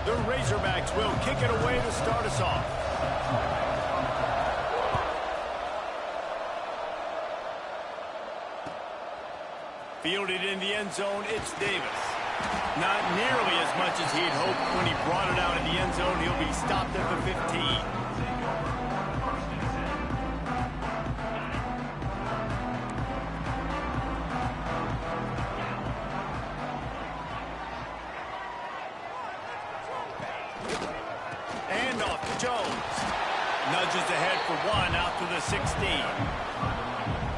The Razorbacks will kick it away to start us off. Fielded in the end zone, it's Davis. Not nearly as much as he'd hoped when he brought it out in the end zone. He'll be stopped at the 15. Jones nudges ahead for one out to the 16.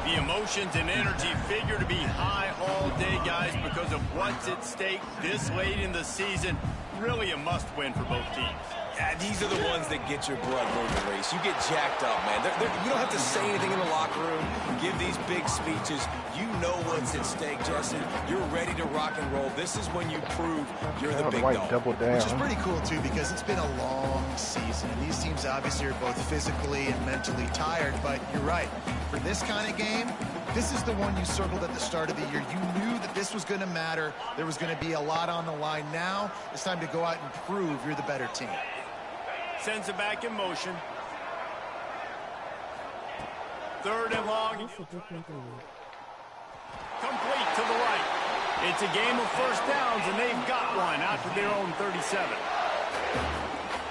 The emotions and energy figure to be high all day, guys, because of what's at stake this late in the season. Really a must-win for both teams. Yeah, these are the ones that get your blood moving, Race. You get jacked up, man. You don't have to say anything in the locker room, give these big speeches. You know what's at stake, Jesse. You're ready to rock and roll. This is when you prove you're the big dog. Double down. Which is pretty cool, too, because it's been a long season. And these teams obviously are both physically and mentally tired. But you're right. For this kind of game, this is the one you circled at the start of the year. You knew that this was going to matter. There was going to be a lot on the line. Now it's time to go out and prove you're the better team. Sends it back in motion. Third and long. Complete to the right. It's a game of first downs, and they've got one out to their own 37.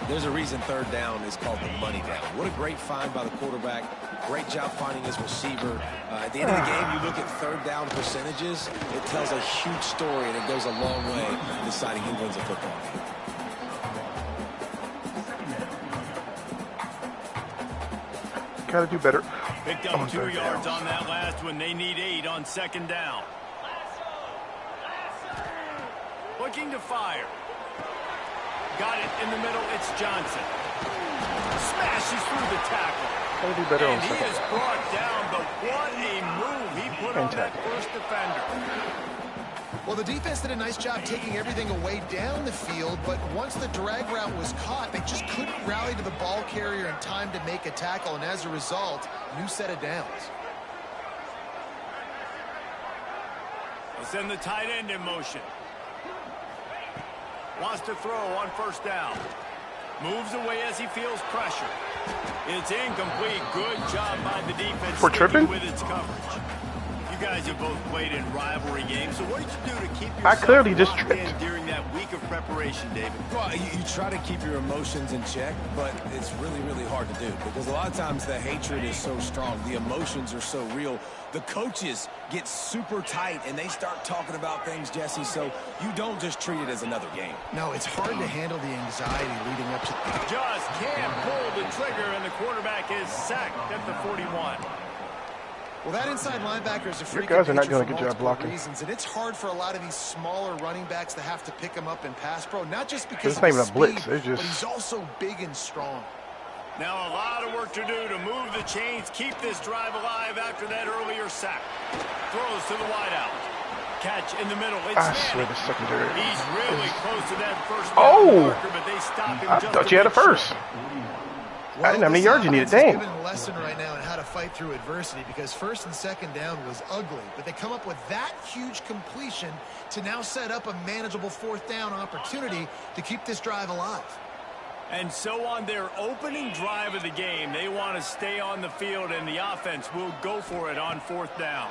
There's a reason third down is called the money down. What a great find by the quarterback. Great job finding his receiver. At the end of the game, you look at third down percentages. It tells a huge story, and it goes a long way in deciding who wins a football game. Gotta do better. Picked up 2 yards on that last one. They need 8 on second down. Looking to fire. Got it in the middle. It's Johnson. Smashes through the tackle. Gotta do better on second down. He is brought down, but what a move he put on that first defender. Well, the defense did a nice job taking everything away down the field, but once the drag route was caught, they just couldn't rally to the ball carrier in time to make a tackle, and as a result, new set of downs. They'll send the tight end in motion. Wants to throw on first down. Moves away as he feels pressure. It's incomplete. Good job by the defense. For tripping? With its coverage. You guys have both played in rivalry games, so what did you do to keep yourself I clearly just tripped during that week of preparation, David? Well, you try to keep your emotions in check, but it's really, really hard to do because a lot of times the hatred is so strong. The emotions are so real. The coaches get super tight, and they start talking about things, Jesse, so you don't just treat it as another game. No, it's hard to handle the anxiety leading up to... Just can't pull the trigger, and the quarterback is sacked at the 41. Well, that inside linebacker is a freak. Your guys are not doing a good job blocking. Reasons, and it's hard for a lot of these smaller running backs to have to pick him up in pass pro, not just because it's not even a blitz. Speed, it's just... but he's also big and strong. Now a lot of work to do to move the chains, keep this drive alive after that earlier sack. Throws to the wideout. Catch in the middle. It's I swear the secondary. He's really close to that first marker, but they stop him. I thought you had a first. Well, I didn't know how many yards you needed. Dang. Given a lesson right now on how to fight through adversity because first and second down was ugly, but they come up with that huge completion to now set up a manageable fourth down opportunity to keep this drive alive. And so on their opening drive of the game, they want to stay on the field, and the offense will go for it on fourth down.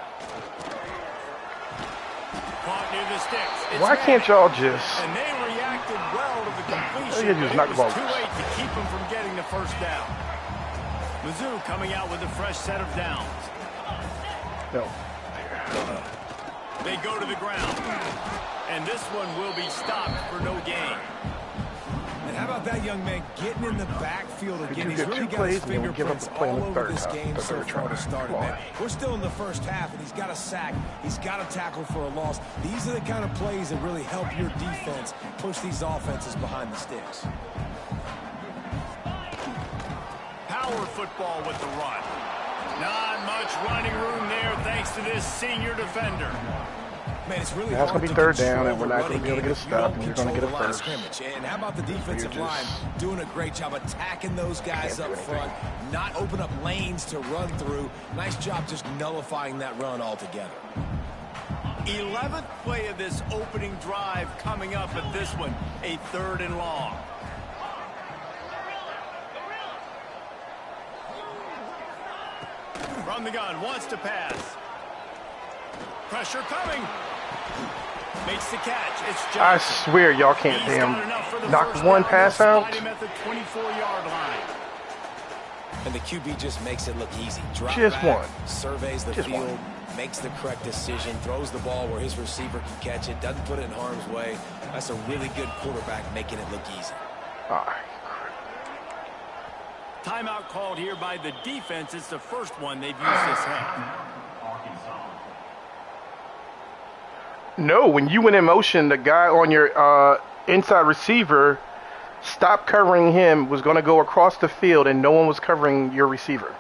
Caught near the sticks. Why can't y'all just... And they reacted well to the completion. They just knock the ball. Too late to keep them from getting the first down. Mizzou coming out with a fresh set of downs. No. They go to the ground. And this one will be stopped for no gain. And how about that young man getting in the backfield again? He's really got got his up fingerprints a play in all the over third this half. game so far to start it, man. We're still in the first half, and he's got a sack. He's got a tackle for a loss. These are the kind of plays that really help your defense push these offenses behind the sticks. Power football with the run. Not much running room there thanks to this senior defender. Man, it's really That's hard going to be to third control down, and we're the not going to be able to get a running stop, game and if you're you going to don't get a control the line of first. scrimmage. And how about the defensive You're line just... doing a great job attacking those guys up front, not open up lanes to run through. Nice job just nullifying that run altogether. 11th play of this opening drive coming up, at this one, a 3rd and long. From the gun, wants to pass. Pressure coming. Makes the catch. It's Johnson. I swear y'all can't damn knock one pass out. At the 24-yard line. And the QB just makes it look easy. Drop Just back, one. surveys the Just field, one. makes the correct decision, throws the ball where his receiver can catch it, doesn't put it in harm's way. That's a really good quarterback making it look easy. All right. Timeout called here by the defense. It's the first one they've used this half. No, when you went in motion, the guy on your inside receiver stopped covering him, was going to go across the field, and no one was covering your receiver.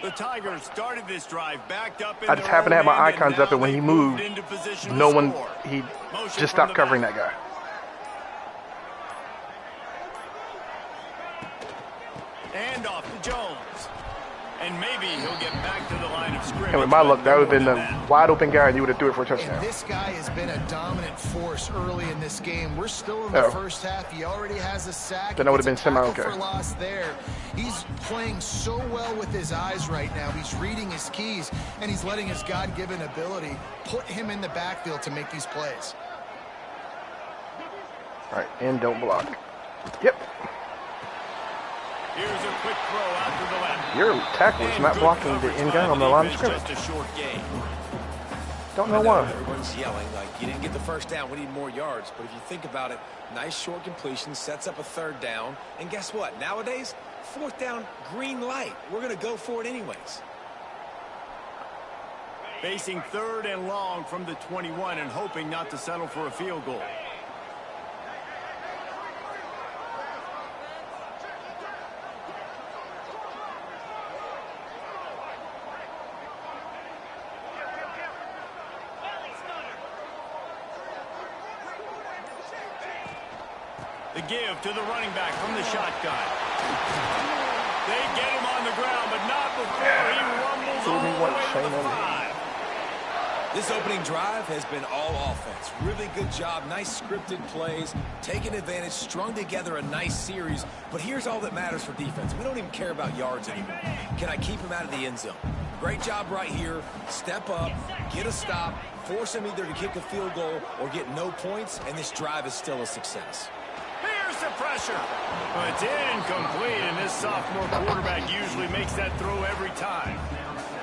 The Tigers started this drive backed up in I just happened to have my icons up, and when he moved, no one, he just stopped covering that guy. And off to Jones. And maybe he'll get back to the line of scrimmage. And with my luck, that would have been the wide open guy, and you would have threw it for a touchdown. And this guy has been a dominant force early in this game. We're still in the first half. He already has a sack. Then I would have been semi-okay. For loss there. He's playing so well with his eyes right now. He's reading his keys, and he's letting his God-given ability put him in the backfield to make these plays. All right, and don't block. Yep. Here's a quick throw out to the left. Your tackle is not blocking the end guy on the line of scrimmage. Just a short gain. Don't know why. Everyone's yelling like, you didn't get the first down, we need more yards. But if you think about it, nice short completion, sets up a 3rd down. And guess what? Nowadays, 4th down, green light. We're going to go for it anyways. Facing 3rd and long from the 21 and hoping not to settle for a field goal. The give to the running back from the shotgun. They get him on the ground, but not before he rumbles all the way to the 5. This opening drive has been all offense. Really good job, nice scripted plays, taking advantage, strung together a nice series. But here's all that matters for defense. We don't even care about yards anymore. Can I keep him out of the end zone? Great job right here. Step up, get a stop, force him either to kick a field goal or get no points, and this drive is still a success. Here's the pressure. But it's incomplete, and this sophomore quarterback usually makes that throw every time.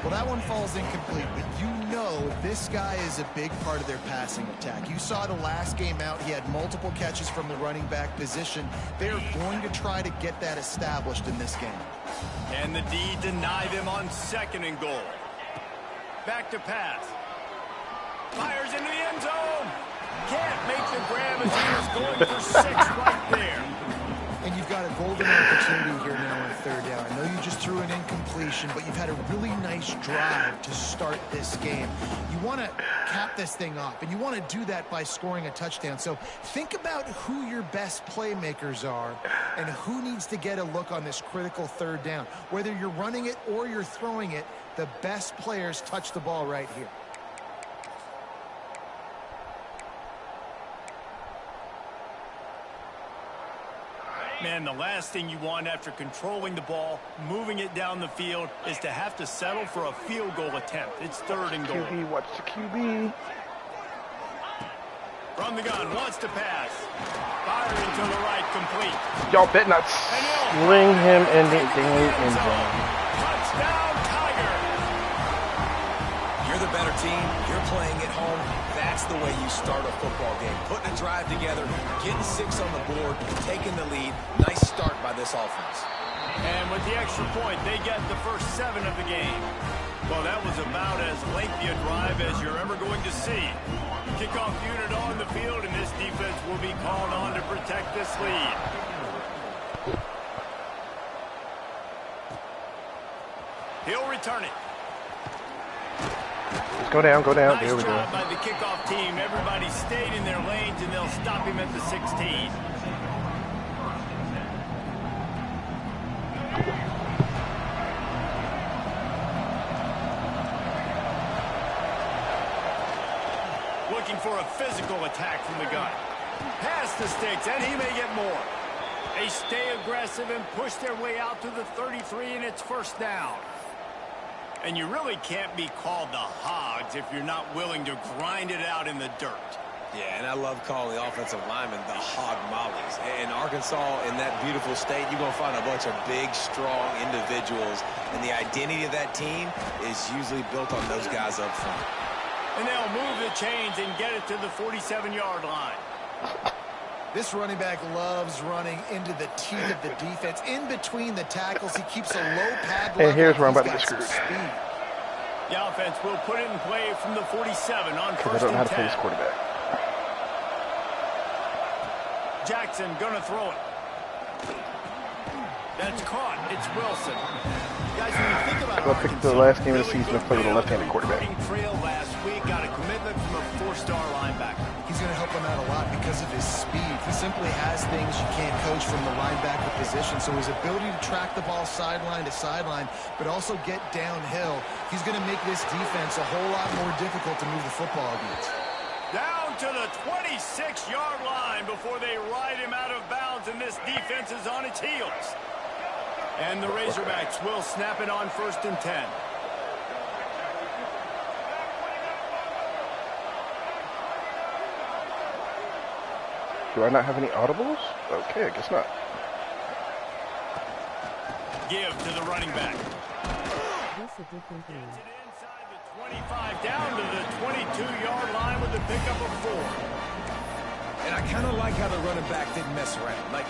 Well, that one falls incomplete, but you know this guy is a big part of their passing attack. You saw the last game out, he had multiple catches from the running back position. They're going to try to get that established in this game. And the D deny them on 2nd and goal. Back to pass. Fires into the end zone. Can't make the grab as he was going for 6 right there. And you've got a golden opportunity here now on 3rd down. I know you just threw an incompletion, but you've had a really nice drive to start this game. You want to cap this thing off, and you want to do that by scoring a touchdown. So think about who your best playmakers are and who needs to get a look on this critical 3rd down. Whether you're running it or you're throwing it, the best players touch the ball right here. Man, the last thing you want after controlling the ball, moving it down the field, is to have to settle for a field goal attempt. It's 3rd and goal. QB, watch the QB. From the gun, wants to pass. Firing to the right, complete. Y'all bet not sling him in the end zone. Touchdown, Tiger. You're the better team. You're playing at home. That's the way you start a football game. Putting a drive together, getting 6 on the board, taking the lead. Nice start by this offense. And with the extra point, they get the first 7 of the game. Well, that was about as lengthy a drive as you're ever going to see. Kickoff unit on the field, and this defense will be called on to protect this lead. He'll return it. Just go down, go down. Nice There we go. job by the kickoff team. Everybody stayed in their lanes, and they'll stop him at the 16. for a physical attack from the gun. Past the sticks, and he may get more. They stay aggressive and push their way out to the 33, and it's first down. And you really can't be called the Hogs if you're not willing to grind it out in the dirt. Yeah, and I love calling the offensive linemen the hog mollies. In Arkansas, in that beautiful state, you're going to find a bunch of big, strong individuals. And the identity of that team is usually built on those guys up front. And they'll move the chains and get it to the 47-yard line. This running back loves running into the teeth of the defense. In between the tackles, he keeps a low pad level. And here's where I'm about to get screwed. The offense will put it in play from the 47 on first and 10. Because I don't know how to play this quarterback. Jackson gonna throw it. That's caught. It's Wilson. Guys, when you think about I picked the last game of the season to play with a left-handed quarterback. Trail last week, got a commitment from a 4-star linebacker. He's going to help him out a lot because of his speed. He simply has things you can't coach from the linebacker position. So his ability to track the ball sideline to sideline, but also get downhill, he's going to make this defense a whole lot more difficult to move the football against. Down to the 26-yard line before they ride him out of bounds, and this defense is on its heels. And the Razorbacks will snap it on first and 10. Do I not have any audibles? Okay, I guess not. Give to the running back. Gets it inside the 25, down to the 22-yard line with the pickup of 4. And I kind of like how the running back didn't mess around. Like,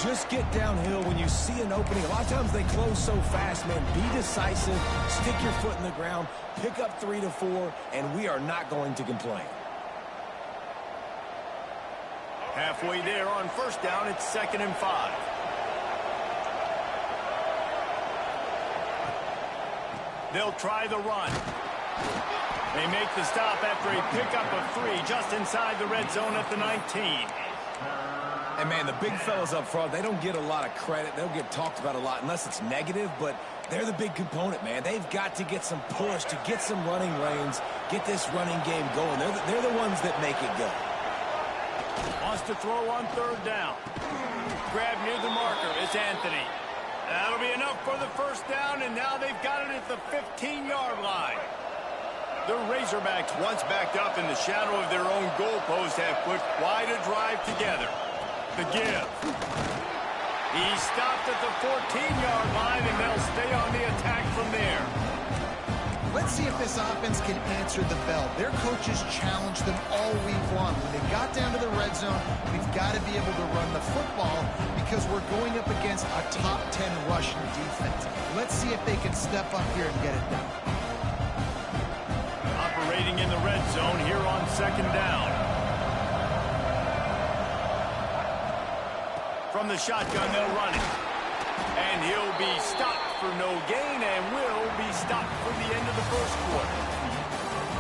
just get downhill when you see an opening. A lot of times they close so fast, man. Be decisive, stick your foot in the ground, pick up 3 to 4, and we are not going to complain. Halfway there on first down, it's 2nd and 5. They'll try the run. They make the stop after a pickup of 3 just inside the red zone at the 19. And, man, the big fellas up front, they don't get a lot of credit. They don't get talked about a lot unless it's negative, but they're the big component, man. They've got to get some push, to get some running lanes, get this running game going. They're the ones that make it go. Wants to throw on 3rd down. Grab near the marker is Anthony. That'll be enough for the first down, and now they've got it at the 15-yard line. The Razorbacks, once backed up in the shadow of their own goalpost, have put quite a drive together. The give. He stopped at the 14-yard line, and they'll stay on the attack from there. Let's see if this offense can answer the bell. Their coaches challenged them all week long. When they got down to the red zone, we've got to be able to run the football because we're going up against a top 10 rushing defense. Let's see if they can step up here and get it done. Operating in the red zone here on 2nd down. From the shotgun, they'll run it. And he'll be stopped for no gain and will be stopped for the end of the first quarter.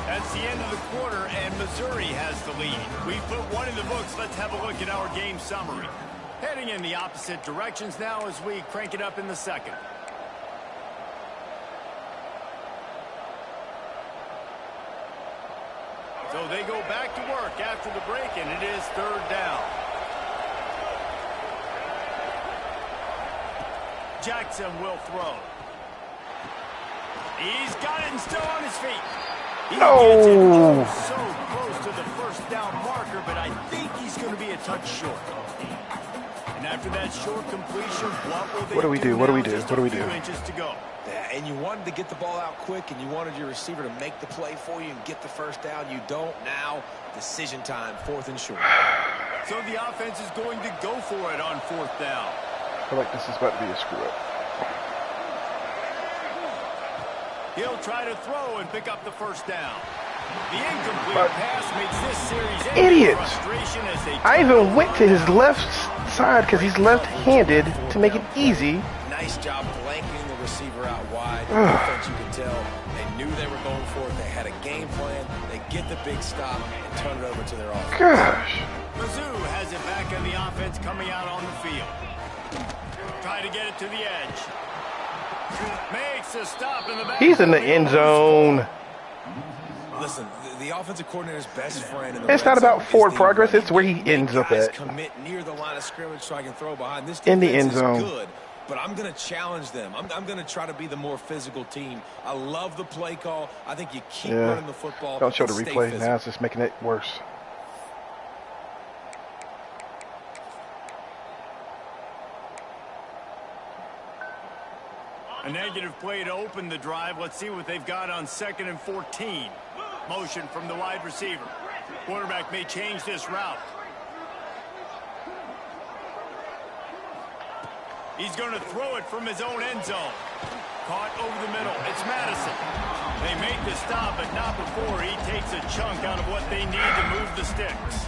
That's the end of the quarter, and Missouri has the lead. We put one in the books. Let's have a look at our game summary. Heading in the opposite directions now as we crank it up in the second. So they go back to work after the break, and it is 3rd down. Jackson will throw. He's got it and still on his feet. He gets it so close to the first down marker, but I think he's going to be a touch short. And after that short completion, what do we do? What do we do? What do we do? Inches to go. Yeah, and you wanted to get the ball out quick, and you wanted your receiver to make the play for you and get the first down. You don't now. Decision time, 4th and short. So the offense is going to go for it on 4th down. I feel like this is about to be a screw-up. He'll try to throw and pick up the first down. The incomplete pass makes this series Idiot! Frustration as they I even went to his left side because he's left-handed to make it easy. Nice job blanketing the receiver out wide. Defense, you can tell they knew they were going for it. They had a game plan. They get the big stop and turn it over to their offense. Gosh. Mizzou has it back on the offense coming out on the field. Try to get it to the edge. Makes a stop in the back. He's in the end zone. Listen, the offensive coordinator's best friend. It's not about forward progress. It's where he ends up at. Commit near the line of scrimmage so I can throw behind. This in the end zone. Is good, but I'm going to challenge them. I'm going to try to be the more physical team. I love the play call. I think you keep running the football. Don't show the replay. Now it's just making it worse. A negative play to open the drive. Let's see what they've got on 2nd and 14. Motion from the wide receiver. Quarterback may change this route. He's going to throw it from his own end zone. Caught over the middle. It's Madison. They make the stop, but not before he takes a chunk out of what they need to move the sticks.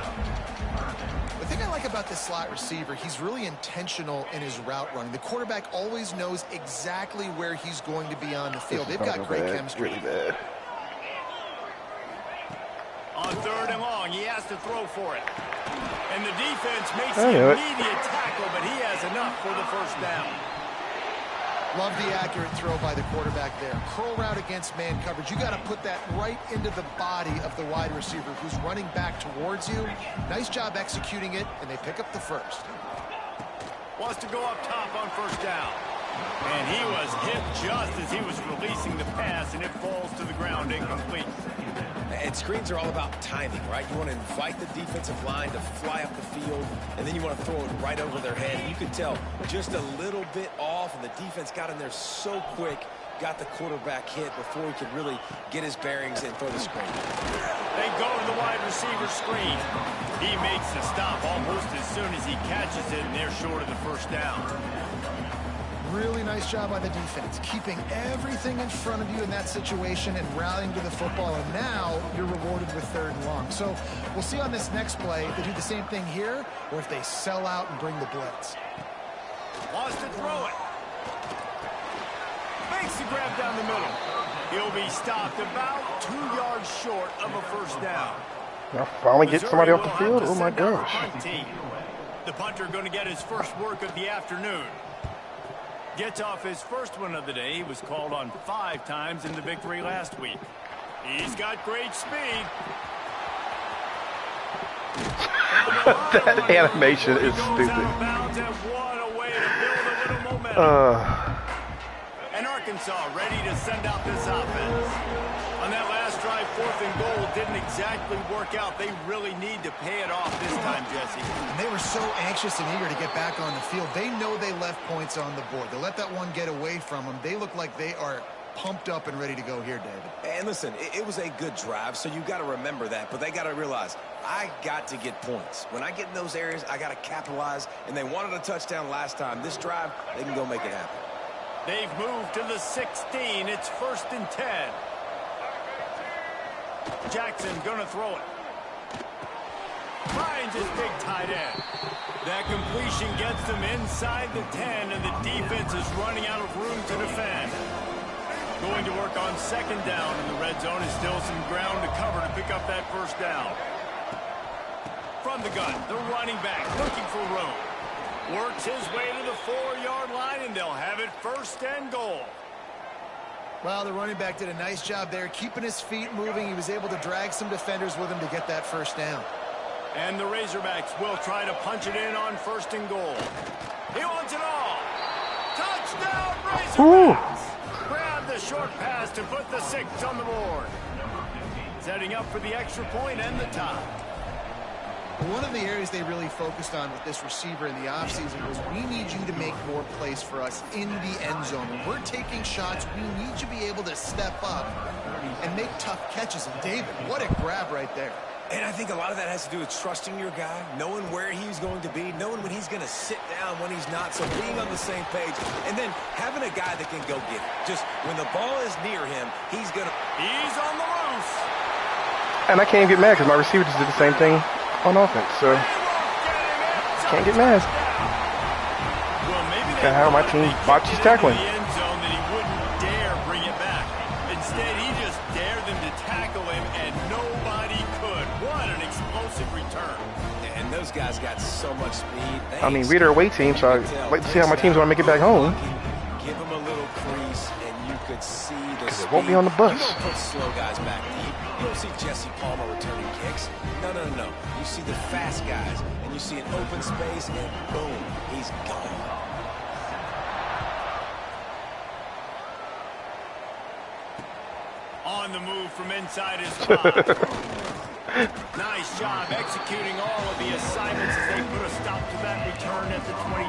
The thing I like about this slot receiver, he's really intentional in his route running. The quarterback always knows exactly where he's going to be on the field. They've got great chemistry. Really bad. On 3rd and long, he has to throw for it. And the defense makes the immediate tackle, but he has enough for the first down. Love the accurate throw by the quarterback there. Curl route against man coverage. You got to put that right into the body of the wide receiver who's running back towards you. Nice job executing it, and they pick up the first. Wants to go up top on 1st down. And he was hit just as he was releasing the pass, and it falls to the ground incomplete. And screens are all about timing, right? You want to invite the defensive line to fly up the field, and then you want to throw it right over their head. And you can tell just a little bit off, and the defense got in there so quick, got the quarterback hit before he could really get his bearings and throw the screen. They go to the wide receiver screen. He makes the stop almost as soon as he catches it, and they're short of the first down. Really nice job by the defense, keeping everything in front of you in that situation and rallying to the football, and now you're rewarded with 3rd and long. So we'll see on this next play if they do the same thing here or if they sell out and bring the blitz. Wants to throw it. Makes the grab down the middle. He'll be stopped about 2 yards short of a first down. I'll finally get somebody off the field. Oh my gosh. The punter going to get his first work of the afternoon. Gets off his first one of the day. He was called on 5 times in the victory last week. He's got great speed. That animation is stupid. And Arkansas ready to send out this offense. On that last drive, 4th and goal didn't exactly work out. They really need to pay it off this time, Jesse. And they were so anxious and eager to get back on the field. They know they left points on the board. They let that one get away from them. They look like they are pumped up and ready to go here, David. And listen, it was a good drive, so you got to remember that. But they got to realize, I got to get points. When I get in those areas, I got to capitalize. And they wanted a touchdown last time. This drive, they can go make it happen. They've moved to the 16. It's 1st and 10. Jackson gonna throw it. Finds his big tight end. That completion gets them inside the 10, and the defense is running out of room to defend. Going to work on 2nd down, and the red zone is still some ground to cover to pick up that first down. From the gun, the running back looking for room. Works his way to the 4-yard line, and they'll have it 1st and goal. Well, the running back did a nice job there, keeping his feet moving. He was able to drag some defenders with him to get that first down. And the Razorbacks will try to punch it in on 1st and goal. He wants it all. Touchdown, Razorbacks! Grab the short pass to put the 6 on the board. Setting up for the extra point and the tie. One of the areas they really focused on with this receiver in the offseason was, we need you to make more plays for us in the end zone. When we're taking shots, we need you to be able to step up and make tough catches. And David, what a grab right there. And I think a lot of that has to do with trusting your guy, knowing where he's going to be, knowing when he's going to sit down, when he's not, so being on the same page, and then having a guy that can go get it. Just when the ball is near him, he's on the loose. And I can't get mad because my receiver just did the same thing on offense, so can't get mad. Kind of how my team botches tackling. End zone that he wouldn't dare bring it back. Instead, he just dared them to tackle him, and nobody could. What an explosive return! And those guys got so much speed. I mean, we're their away team, so I'd like to see how my team's going to make it back home. Give them a little crease, and you could could see the speed. It won't be on the bus. You don't put slow guys back deep. You don't see Jesse Palmer returning kicks. No. You see the fast guys, and you see an open space, and boom, he's gone. On the move from inside his 5. Nice job executing all of the assignments as they put a stop to that return at the 22.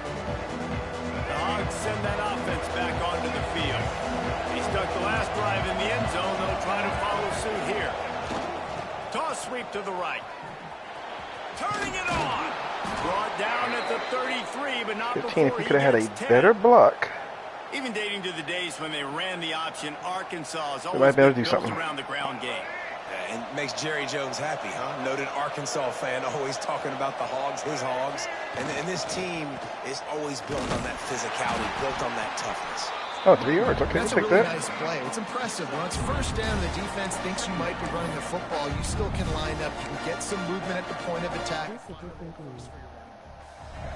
The Hogs send that offense back onto the field. He stuck the last drive in the end zone. They'll try to follow suit here. Toss sweep to the right. Turning it on. Brought down at the 33, but not 15 if before you could have had a 10. better block. Even dating to the days when they ran the option, Arkansas has They always might be able been to do built something. around the ground game. And makes Jerry Jones happy, huh? Noted Arkansas fan, always talking about the Hogs, his Hogs. And this team is always built on that physicality, built on that toughness. Oh, 3 yards. Okay, That's a take really that. nice play. It's impressive. When it's first down, the defense thinks you might be running the football. You still can line up. You can get some movement at the point of attack.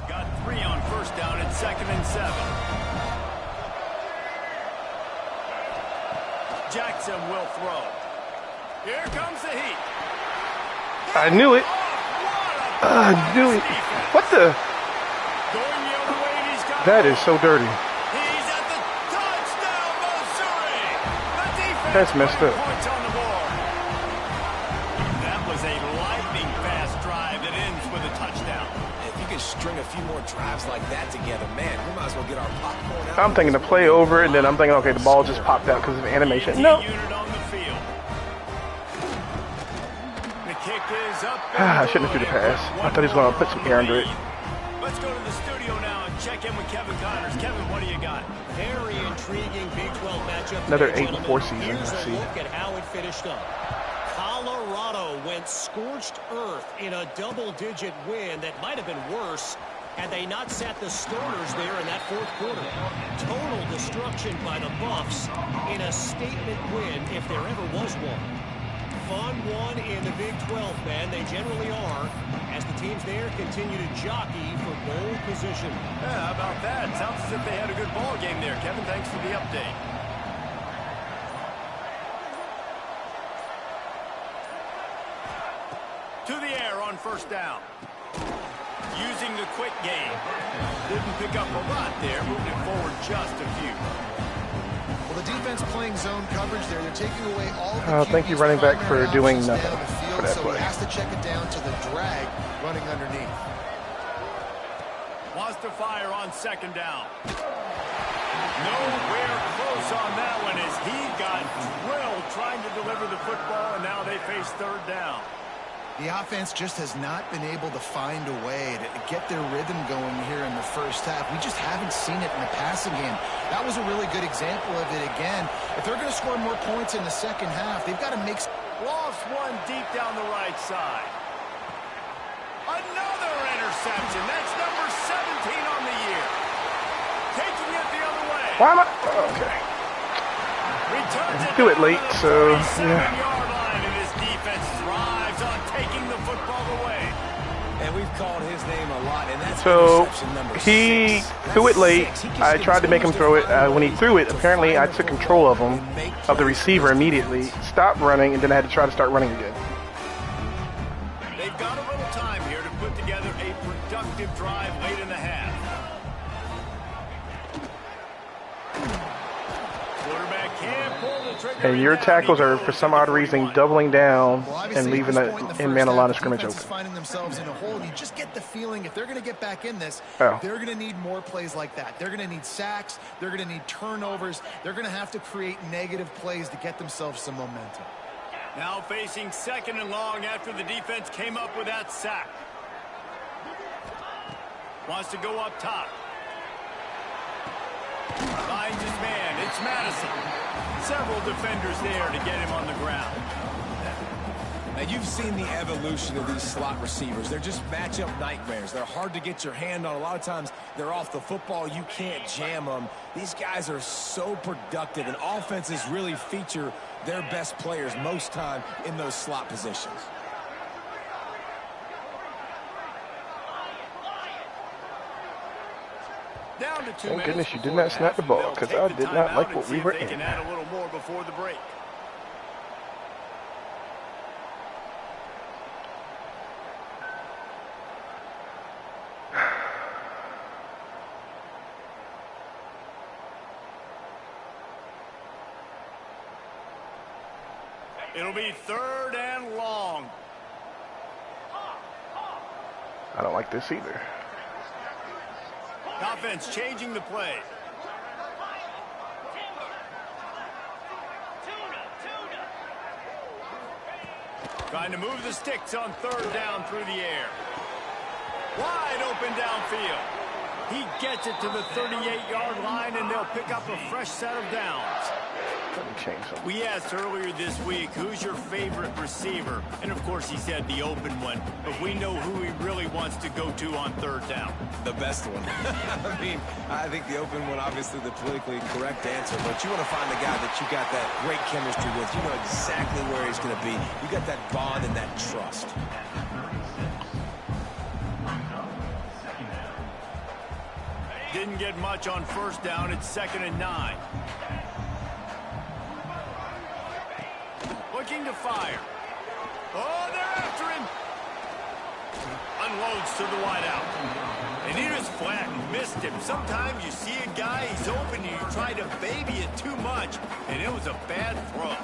Got 3 on first down at 2nd and 7. Jackson will throw. Here comes the heat. I knew it. I knew it. What the? Going the other way, and he's got That is so dirty. He's at the touchdown, Missouri. The defense That's messed putting up. points on the board. That was a lightning fast drive that ends with a touchdown. If you could string a few more drives like that together, man, we might as well get our popcorn out. I'm thinking the play over, and then I'm thinking, okay, the ball just popped out because of animation. No. Unit on the field. The kick is up. I shouldn't have threw the pass. I thought he was going to put some air under it. Let's go to the studio now and check in with Kevin Connors. Kevin, what do you got? Very intriguing Big 12 matchup. Another today, 8-4 gentlemen. season, Here's let's a see. look at how it finished up. Colorado went scorched earth in a double-digit win that might have been worse had they not sat the starters there in that fourth quarter. Total destruction by the Buffs in a statement win if there ever was one. Fun one in the Big 12, man. They generally are, as the teams there continue to jockey for bowl position. Yeah, how about that? Sounds as if they had a good ball game there. Kevin, thanks for the update. To the air on first down. Using the quick game. Didn't pick up a lot there. Moved it forward just a few. Well, the defense playing zone coverage there. They're taking away all the Thank you, QB's running back, primary for doing options nothing down the field, for that so play. he has to check it down to the drag running underneath. Wants to fire on second down. Nowhere close on that one as he got drilled trying to deliver the football, and now they face third down. The offense just has not been able to find a way to get their rhythm going here in the first half. We just haven't seen it in the passing game. That was a really good example of it again. If they're going to score more points in the second half, they've got to make... Lost one deep down the right side. Another interception. That's number 17 on the year. Taking it the other way. Why am I? Okay. Returns it Do it down late, to the so, 37-yard line, and his defense thrives on taking the football away. And we've called his name a lot, and that's So interception number he 6. threw it That's late. 6. He keeps I getting tried to make him so throw it. much When he threw it, apparently I took control of him, of the receiver immediately. Stopped running, and then I had to try to start running again. They've got a little time here to put together a productive drive late in the half. Quarterback can't pull the trigger. And your down. tackles He are, goes for to some the odd reason, 41. doubling down Well, and obviously, leaving at the this point in the in-man first line of half, scrimmage defense is open. finding themselves in a hole, and you just get the feeling if they're going to get back in this, Oh. they're going to need more plays like that. They're going to need sacks. They're going to need turnovers. They're going to have to create negative plays to get themselves some momentum. Now facing second and long after the defense came up with that sack. Wants to go up top. Finds his man. It's Madison. Several defenders there to get him on the ground. Now, you've seen the evolution of these slot receivers. They're just matchup nightmares. They're hard to get your hand on. A lot of times, they're off the football. You can't jam them. These guys are so productive, and offenses really feature their best players most time in those slot positions. 2 Thank minutes goodness you did before not snap the half, ball, they'll because take I the did not timeout like and what see we if were they in. can add a little more before the break. It'll be 3rd and long. I don't like this either. Offense changing the play. Trying to move the sticks on 3rd down through the air. Wide open downfield. He gets it to the 38-yard line, and they'll pick up a fresh set of downs. Let me change something. We asked earlier this week, who's your favorite receiver? And, of course, he said the open one. But we know who he really wants to go to on 3rd down. The best one. I mean, I think the open one, obviously the politically correct answer, but you want to find the guy that you got that great chemistry with. You know exactly where he's going to be. You got that bond and that trust. Didn't get much on 1st down. It's 2nd and 9. Looking to fire. Oh, they're after him. Unloads to the wideout. And he just flat missed him. Sometimes you see a guy, he's open, and you try to baby it too much, and it was a bad throw.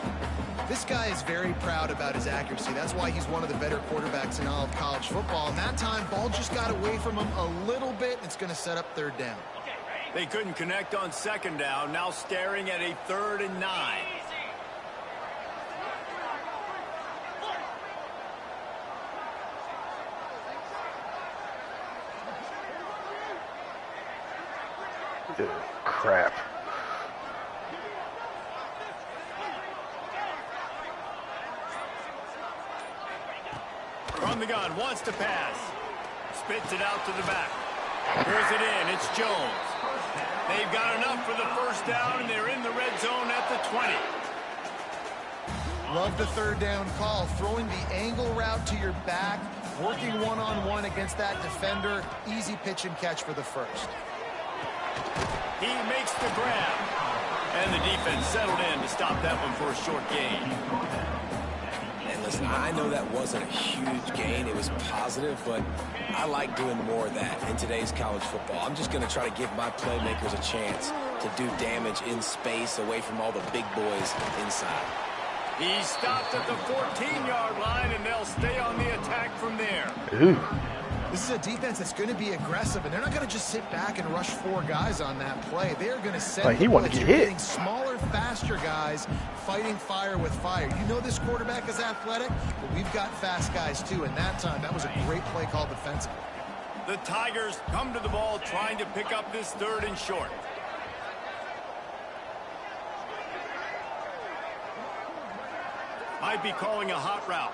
This guy is very proud about his accuracy. That's why he's one of the better quarterbacks in all of college football. And that time, ball just got away from him a little bit. It's going to set up 3rd down. They couldn't connect on 2nd down. Now staring at a 3rd and 9. Ugh, crap. From the gun, wants to pass. Spits it out to the back. Pulls it in, it's Jones. They've got enough for the 1st down, and they're in the red zone at the 20. Love the 3rd down call. Throwing the angle route to your back, working one-on-one against that defender. Easy pitch and catch for the 1st. He makes the grab. And the defense settled in to stop that one for a short gain. And listen, I know that wasn't a huge gain. It was positive, but I like doing more of that in today's college football. I'm just going to try to give my playmakers a chance to do damage in space away from all the big boys inside. He stopped at the 14-yard line, and they'll stay on the attack from there. Ooh. This is a defense that's going to be aggressive, and they're not going to just sit back and rush 4 guys on that play. They're going to send Like he wanted to get You're hit. getting smaller, faster guys fighting fire with fire. You know this quarterback is athletic, but we've got fast guys too, and that time, that was a great play call defensively. The Tigers come to the ball trying to pick up this 3rd and short. Might be calling a hot route.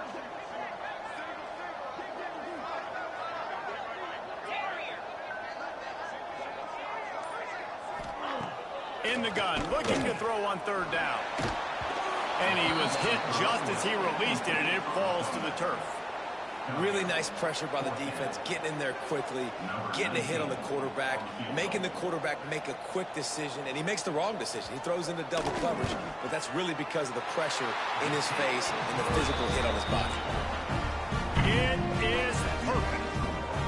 In the gun, looking to throw on 3rd down. And he was hit just as he released it, and it falls to the turf. Really nice pressure by the defense, getting in there quickly, getting a hit on the quarterback, making the quarterback make a quick decision, and he makes the wrong decision. He throws into double coverage, but that's really because of the pressure in his face and the physical hit on his body. It is perfect,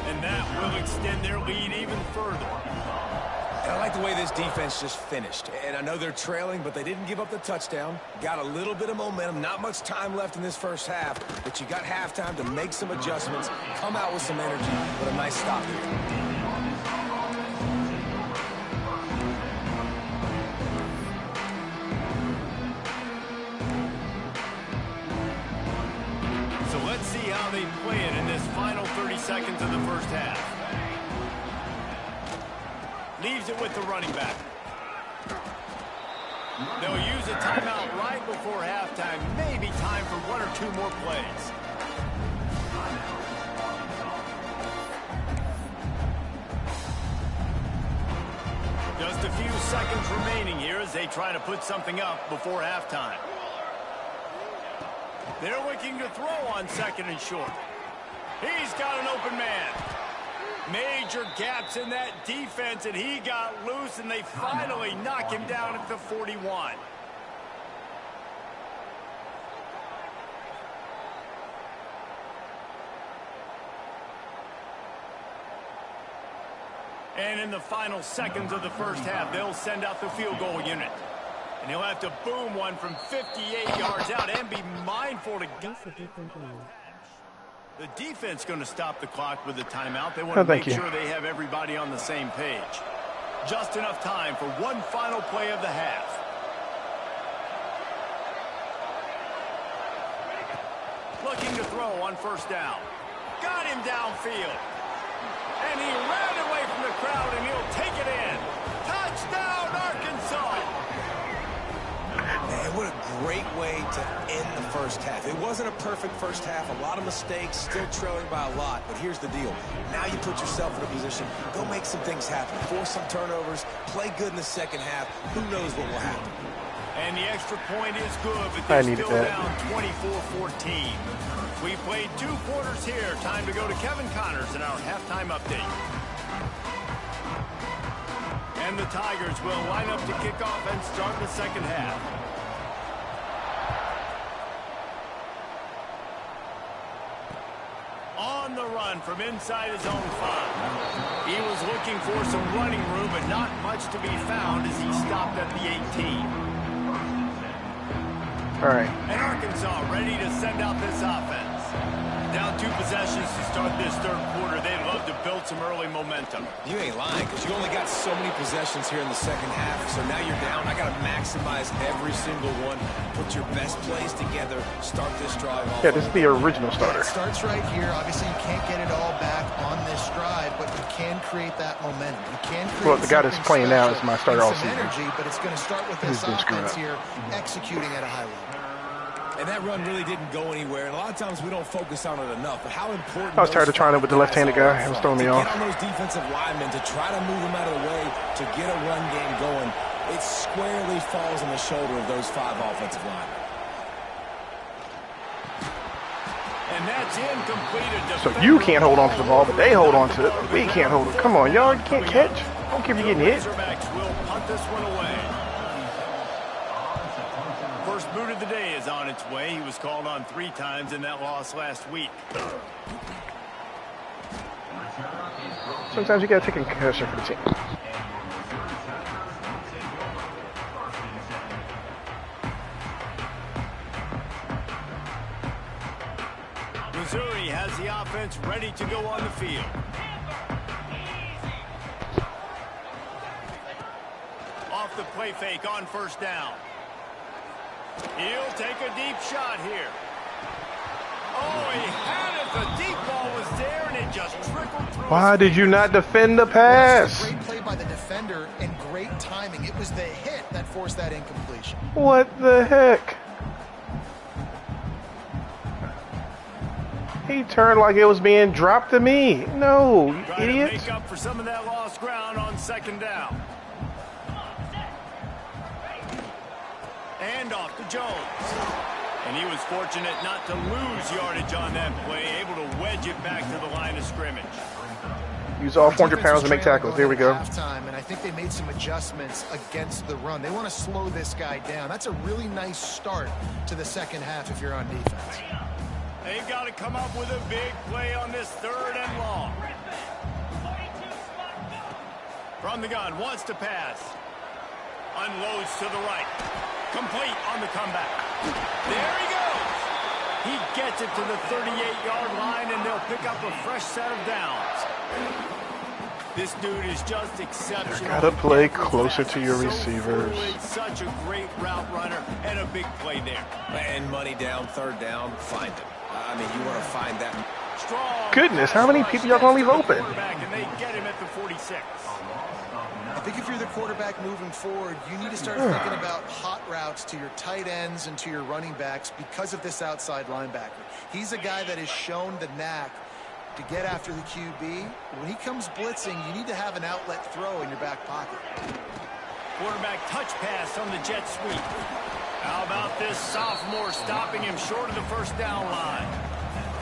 and that will extend their lead even further. And I like the way this defense just finished. And I know they're trailing, but they didn't give up the touchdown. Got a little bit of momentum. Not much time left in this 1st half, but you got halftime to make some adjustments, come out with some energy, but a nice stop here. So let's see how they play it in this final 30 seconds of the 1st half. Leaves it with the running back. They'll use a timeout right before halftime. Maybe time for 1 or 2 more plays. Just a few seconds remaining here as they try to put something up before halftime. They're looking to throw on 2nd and short. He's got an open man. Major gaps in that defense, and he got loose, and they finally knock him down at the 41. And in the final seconds of the first half, they'll send out the field goal unit. And he'll have to boom one from 58 yards out and be mindful to get the defense going to stop the clock with a timeout. They want to make sure they have everybody on the same page. Just enough time for one final play of the half. Looking to throw on first down. Got him downfield. And he ran away from the crowd, and he'll take it in. Touchdown, Arkansas! Man, what a great way to end the first half. It wasn't a perfect first half. A lot of mistakes, still trailing by a lot. But here's the deal. Now you put yourself in a position, go make some things happen. Force some turnovers, play good in the second half. Who knows what will happen? And the extra point is good, but they're still down 24-14. We played 2 quarters here. Time to go to Kevin Connors in our halftime update. And the Tigers will line up to kick off and start the second half. On the run from inside his own 5. He was looking for some running room, but not much to be found as he stopped at the 18. All right. And Arkansas ready to send out this offense. Down 2 possessions to start this third quarter. They'd love to build some early momentum. You ain't lying, because you only got so many possessions here in the second half. So now you're down. I got to maximize every single one. Put your best plays together. Start this drive off. Yeah, this is the original starter. It starts right here. Obviously, you can't get it all back on this drive, but you can create that momentum. You can create. Well, the guy that's playing now is my starter all season. Energy, but it's going to start with this offense here, executing at a high level. And that run really didn't go anywhere. And a lot of times we don't focus on it enough. But how important I was tired of trying it with the left-handed guy. It was throwing me off. Get on those defensive linemen to try to move them out of the way to get a run game going. It squarely falls on the shoulder of those 5 offensive linemen. And that's incomplete. So you can't hold on to the ball, but they hold on to it. We can't hold it. Come on, y'all. You can't catch. I don't care if you're getting hit. Razorbacks will punt this one away. First boot of the day is on its way. He was called on 3 times in that loss last week. Sometimes you got to take a concussion for the team. Missouri has the offense ready to go on the field. Off the play fake on first down. He'll take a deep shot here. Oh, he had it. The deep ball was there, and it just trickled through. Why did you not defend the pass? Great play by the defender and great timing. It was the hit that forced that incompletion. What the heck? He turned like it was being dropped to me. No, you idiot. To make up for some of that lost ground on second down. And off to Jones. And he was fortunate not to lose yardage on that play, able to wedge it back to the line of scrimmage. Use all 400 pounds to make tackles. There we go. Halftime, and I think they made some adjustments against the run. They want to slow this guy down. That's a really nice start to the second half if you're on defense. They've got to come up with a big play on this 3rd and long. From the gun, wants to pass. Unloads to the right. Complete on the comeback. There he goes. He gets it to the 38-yard line, and they'll pick up a fresh set of downs. This dude is just exceptional. Gotta play closer to your receivers. Such a great route runner and a big play there. And money down, 3rd down, find him. I mean, you want to find that. Strong. Goodness, how many people y'all gonna leave open? And they get him at the 46. I think if you're the quarterback moving forward, you need to start thinking about hot routes to your tight ends and to your running backs because of this outside linebacker. He's a guy that has shown the knack to get after the QB. When he comes blitzing, you need to have an outlet throw in your back pocket. Quarterback touch pass on the jet sweep. How about this sophomore stopping him short of the first down line?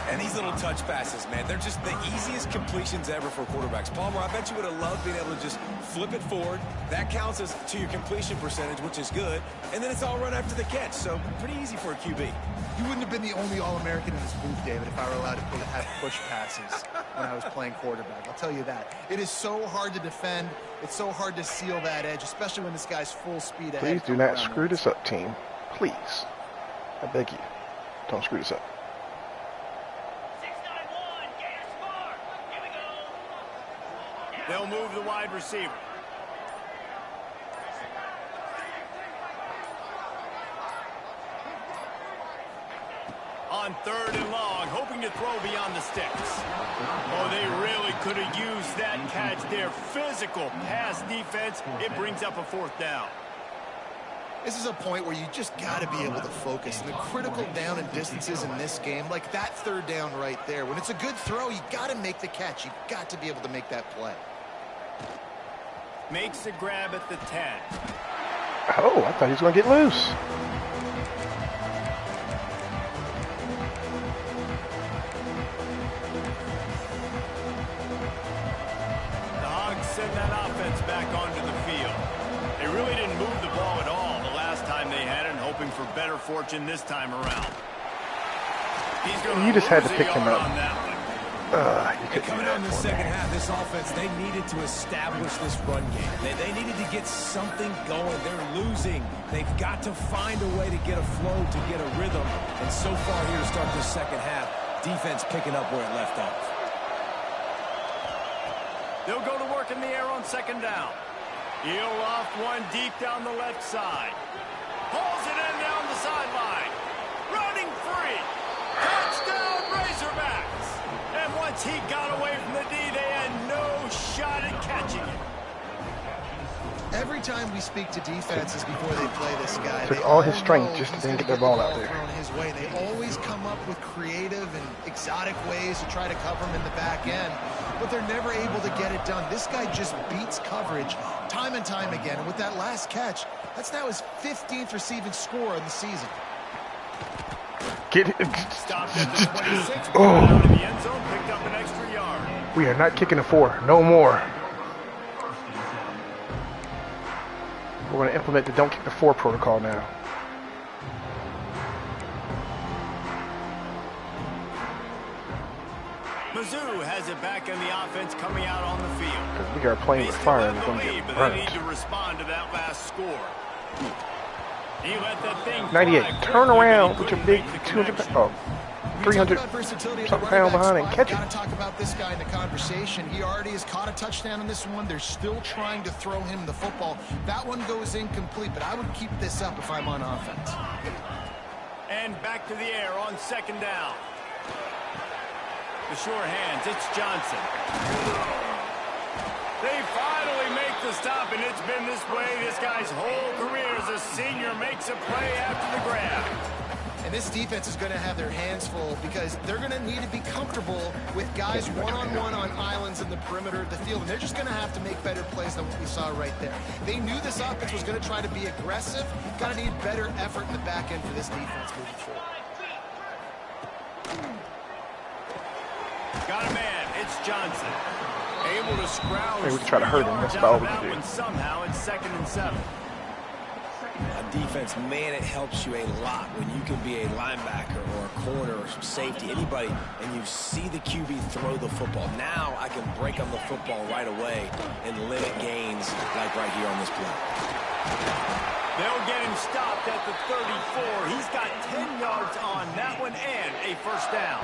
And these little touch passes, man, they're just the easiest completions ever for quarterbacks. Palmer, I bet you would have loved being able to just flip it forward. That counts as to your completion percentage, which is good. And then it's all run after the catch, so pretty easy for a QB. You wouldn't have been the only All-American in this booth, David, if I were allowed to have push passes when I was playing quarterback. I'll tell you that. It is so hard to defend. It's so hard to seal that edge, especially when this guy's full speed ahead. Please do not screw this up, team. Please. I beg you. Don't screw this up. They'll move the wide receiver. On 3rd and long, hoping to throw beyond the sticks. Oh, they really could have used that catch there. Physical pass defense. It brings up a 4th down. This is a point where you just got to be able to focus. And the critical down and distances in this game, like that 3rd down right there. When it's a good throw, you got to make the catch. You got to be able to make that play. Makes a grab at the 10. Oh, I thought he was going to get loose. The Hogs send that offense back onto the field. They really didn't move the ball at all the last time they had it, and hoping for better fortune this time around. He's going You just had to pick him up. on that one. Coming out in the second half, this offense, they needed to establish this run game. They needed to get something going. They're losing. They've got to find a way to get a flow, to get a rhythm. And so far here to start this second half, defense picking up where it left off. They'll go to work in the air on 2nd down. He'll loft one deep down the left side. Pulls it in down the sideline. Running free. Touchdown Razorbacks. And once he got away from the D, they had no shot at catching it. Every time we speak to defenses before they play this guy, Took they all his strength know just to he's then gonna get the ball out there. thrown his way. They always come up with creative and exotic ways to try to cover him in the back end, but they're never able to get it done. This guy just beats coverage time and time again. And with that last catch, that's now his 15th receiving score of the season. Get it. Stopped at the 26, out of the end zone, picked up an extra yard. We are not kicking a 4. No more. We're going to implement the don't kick the 4 protocol now. Mizzou has it back in the offense coming out on the field. Because we are playing with fire and we're going to get but burnt. they need to respond to that last score. He let that thing 98. fly Turn quickly, around but with he your couldn't big make the 200, connection. 300 something something pound behind and catch it. Got to talk about this guy in the conversation. He already has caught a touchdown in this one. They're still trying to throw him the football. That one goes incomplete, but I would keep this up if I'm on offense. And back to the air on 2nd down. The sure hands, it's Johnson. They finally make the stop, and it's been this way this guy's whole career as a senior. Makes a play after the grab. And this defense is going to have their hands full because they're going to need to be comfortable with guys one-on-one on islands in the perimeter of the field. And they're just going to have to make better plays than what we saw right there. They knew this offense was going to try to be aggressive. Got to need better effort in the back end for this defense moving forward. Got a man, it's Johnson. Able to scrounge. Hey, we can try to hurt him. That's about all we can do. Somehow it's 2nd and 7. On defense, man, it helps you a lot when you can be a linebacker or a corner or some safety, anybody, and you see the QB throw the football. Now I can break on the football right away and limit gains like right here on this play. They'll get him stopped at the 34. He's got 10 yards on that one and a 1st down.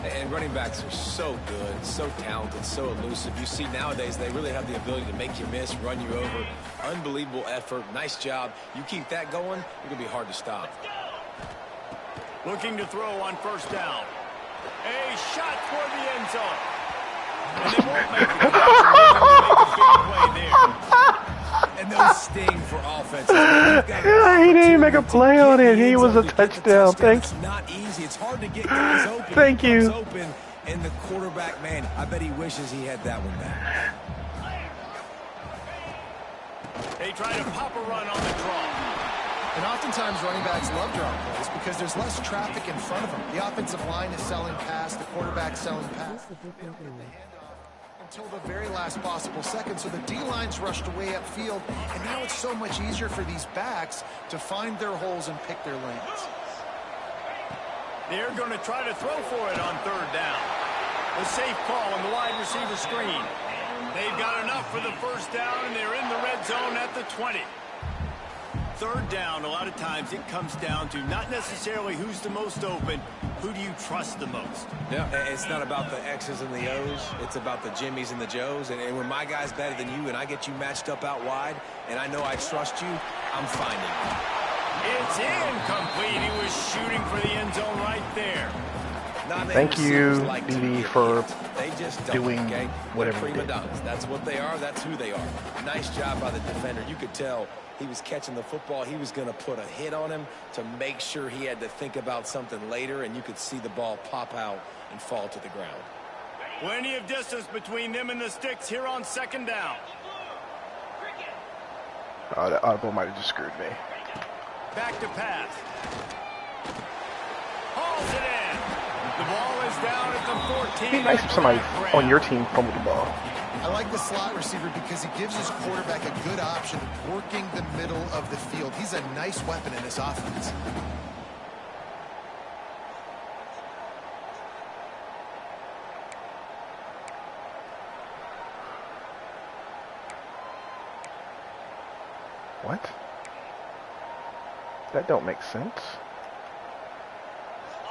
And running backs are so good, so talented, so elusive. You see nowadays they really have the ability to make you miss, run you over. Unbelievable effort. Nice job. You keep that going, you're going to be hard to stop. Looking to throw on 1st down. A shot toward the end zone. And they won't make the connection. They're going to make a big play there. And those sting for offenses. He didn't make a play on it. He was a touchdown. Thank you. It's not easy. It's hard to get guys open. Thank you. Open, and the quarterback, man, I bet he wishes he had that one back. They try to pop a run on the draw. And oftentimes running backs love drawing plays because there's less traffic in front of them. The offensive line is selling pass, the quarterback's selling pass. They don't get the handoff until the very last possible second, so the D-line's rushed away upfield, and now it's so much easier for these backs to find their holes and pick their lanes. They're going to try to throw for it on third down. A safe call on the wide receiver screen. They've got enough for the first down, and they're in the red zone at the 20. Third down, a lot of times it comes down to not necessarily who's the most open, who do you trust the most? Yeah, it's not about the X's and the O's. It's about the Jimmies and the Joes. And when my guy's better than you and I get you matched up out wide and I know I trust you, I'm finding you. It's incomplete. He was shooting for the end zone right there. Thank you, DB, for doing okay? whatever They're you prima did. donnas. That's what they are. That's who they are. Nice job by the defender. You could tell he was catching the football. He was going to put a hit on him to make sure he had to think about something later, and you could see the ball pop out and fall to the ground. Plenty of distance between them and the sticks here on second down. Oh, the audible might have just screwed me. Back to pass. Hauls it in. The ball is down at the 14. It'd be nice if somebody on your team fumbled the ball. I like the slot receiver because he gives his quarterback a good option of working the middle of the field. He's a nice weapon in this offense. What? That don't make sense.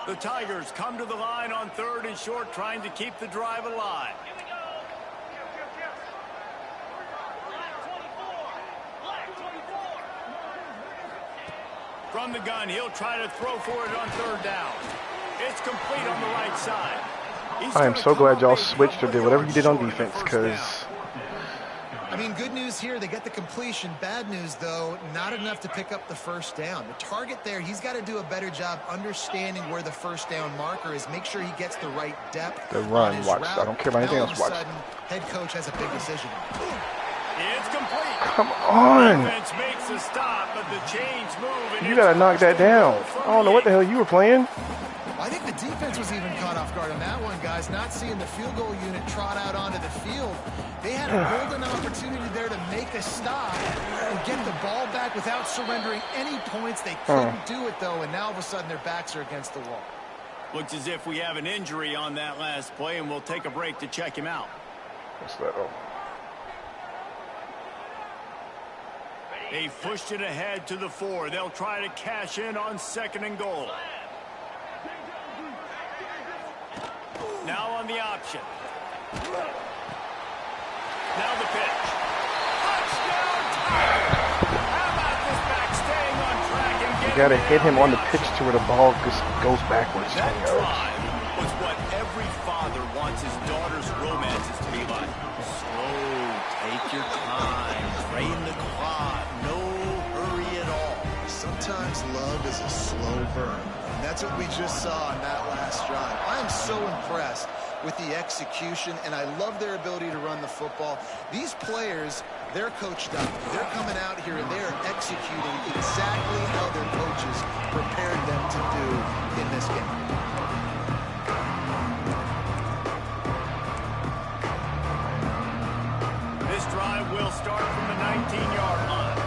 The Tigers come to the line on third and short, trying to keep the drive alive. From the gun, he'll try to throw for it on third down. It's complete on the right side. I am so glad y'all switched or did whatever you did on defense, because I mean, good news here, they get the completion. Bad news, though, not enough to pick up the first down. The target there, he's got to do a better job understanding where the first down marker is, make sure he gets the right depth. The run, on his watch. route. I don't care about anything Now, else, all of a watch. sudden, head coach has a big decision. It's complete. come on. Defense makes a stop, but the chains move. And You it's gotta knock that down. I don't know what the hell you were playing. I think the defense was even caught off guard on that one, guys. Not seeing the field goal unit trot out onto the field. They had a golden opportunity there to make a stop and get the ball back without surrendering any points. They couldn't do it, though, and now all of a sudden their backs are against the wall. Looks as if we have an injury on that last play, and we'll take a break to check him out. What's that? Oh. They've pushed it ahead to the 4. They'll try to cash in on second and goal. Now on the option. Now the pitch. Touchdown Tigers! How about this back staying on track and You getting gotta it hit out him on the yard? pitch to where the ball just goes backwards 10 That yards. drive was what every father wants his daughter's romances to be like. Slow, take your time, drain the clock, no hurry at all. Sometimes love is a slow burn, and that's what we just saw on that last drive. I am so impressed with the execution, and I love their ability to run the football. These players, they're coached up. They're coming out here, and they're executing exactly how their coaches prepared them to do in this game. This drive will start from the 19-yard line.